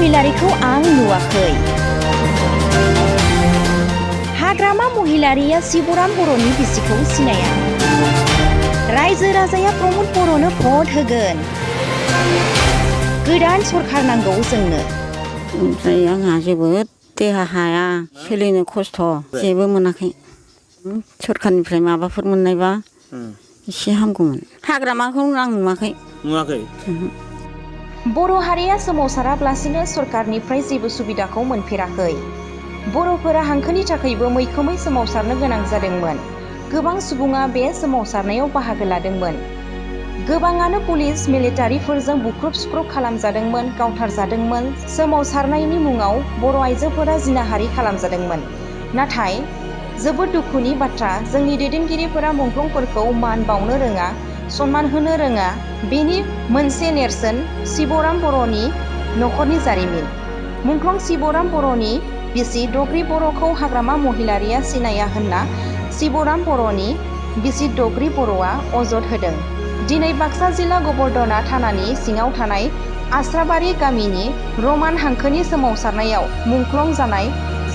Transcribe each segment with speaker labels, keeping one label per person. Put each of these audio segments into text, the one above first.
Speaker 1: महिलारिखौ आं नुवाखै। हाग्रामा महिलारिया शिवराम बर'नि बिसिखौ सिनाया। रायजो राजाया प्रमद बर'नो भट होगोन। गोदान सरखार नांगौ जोंनो।
Speaker 2: ओमफ्राय आंहा जोबोद देहा हाया, सोलिनो खस्थ' जेबो मोनाखै। सरखारनिफ्राय माबाफोर मोननायबा एसे हामगौमोन। हाग्रामाखौ आं नुवाखै।
Speaker 1: बर' हारिया सोमावसाराब्लासिनो सरखारनिफ्राय जेबो सुबिदाखौ मोनफेराखै। बर'फोरा हांखोनि थाखायबो मैखोमै सोमावसारनो गोनां जादोंमोन। गोबां सुबुङा बे सोमावसारनायाव बाहागो लादोंमोन। गोबाङानो पुलिस मिलिटारिफोरजों बुख्रुब सुख्रुब खालामजादोंमोन, गावथारजादोंमोन। सोमावसारनायनि मुङाव बर' आइजोफोरा जिनाहारि खालामजादोंमोन। नाथाय जोबोद दुखुनि बाथ्रा, जोंनि दैदेनगिरिफोरा मुंख्लंफोरखौ मान बावनो रोङा, सनमान होनो रोङा। बेनि मोनसे नेरसोन शिवराम बर'नि नखरनि जारिमिन। मुंख्लं शिवराम बर'नि बिसि दग्रि बर'खौ हाग्रामा महिलारिया सिनाया होनना शिवराम बर'नि बिसि दग्रि बर'आ अजद होदों। दिनै बाक्सा जिल्ला गबर्धना थानानि सिङाव थानाय आस्राबारि गामिनि रमान हांखोनि सोमावसारनायाव मुंख्लं जानाय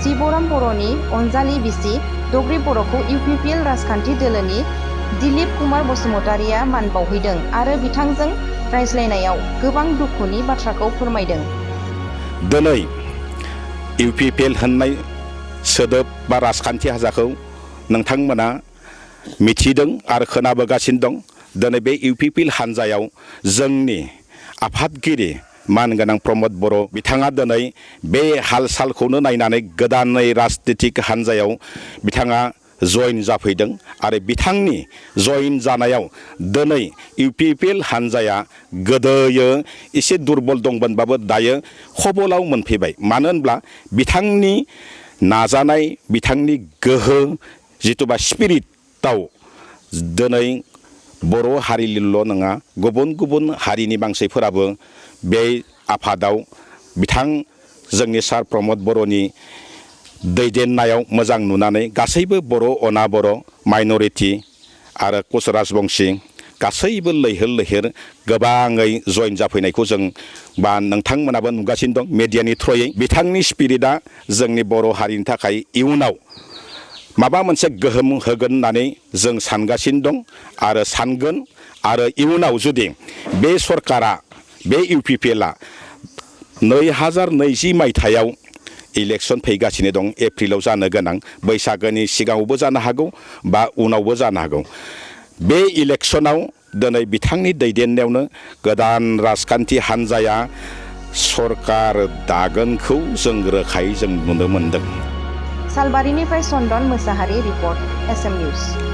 Speaker 1: शिवराम बर'नि अनजालि बिसि दग्रि बर'खौ इउपिपिएल राजखान्थि दोलोनि दिलीप कुमार बसुमतारिया मान बावहैदों आरो बिथांजों रायज्लायनायाव गोबां दुखुनि बाथ्राखौ फोरमायदों।
Speaker 3: दिनै इउपिपिएल होननाय सोदोब बा राजखान्थि हान्जाखौ नोंथांमोना मिथिदों आरो खोनाबोगासिनो दं। दिनै बे इउपिपिएल हान्जायाव जोंनि आफादगिरि मानगोनां प्रमद बर' बिथाङा दिनै बे हाल सालखौनो नायनानै गोदानै राजनितिक हान्जायाव बिथाङा जयेन जाफैदों आरो बिथांनि जयेन जानायाव दिनै इउपिपिएल हान्जाया गोदोयो एसे दुरबल दंमोनबाबो दायो खबलाव मोनफैबाय। मानो होनब्ला बिथांनि नाजानाय, बिथांनि गोहो जिथुबा स्पिरिटआव दिनै बर' हारिनिल' नङा, गुबुन गुबुन हारिनि मानसिफोराबो बे आफादाव बिथां जोंनि सार प्रमद बर'नि दैदेननायाव मोजां नुनानै गासैबो बर' अना बर' माइन'रिटि आरो कच राजबंसि गासैबो लैहोर लैहोर गोबाङै जयेन जाफैनायखौ जों बा नोंथांमोनाबो नुगासिनो दं मेडियानि थ्रुयै। बिथांनि स्पिरिटआ जोंनि बर' हारिनि थाखाय इयुनाव माबा मोनसे गोहोम होगोन होननानै जों सानगासिनो दं आरो सानगोन। आरो इयुनाव जुदि बे सरकारा, बे इउपिपिएलआ 2020 मायथाइयाव इलेक्सन फैगासिनो दं, एप्रिलाव जानो गोनां, बैसागोनि सिगाङावबो जानो हागौ बा उनावबो जानो हागौ। बे इलेक्सनाव दिनै बिथांनि दैदेननायावनो गोदान राजखान्थि हान्जाया सरकार दागोनखौ जों रोखायै जों नुनो मोनदों।
Speaker 1: सालबारिनिफ्राय चन्दन मोसाहारि रिपर्ट, SM निउज।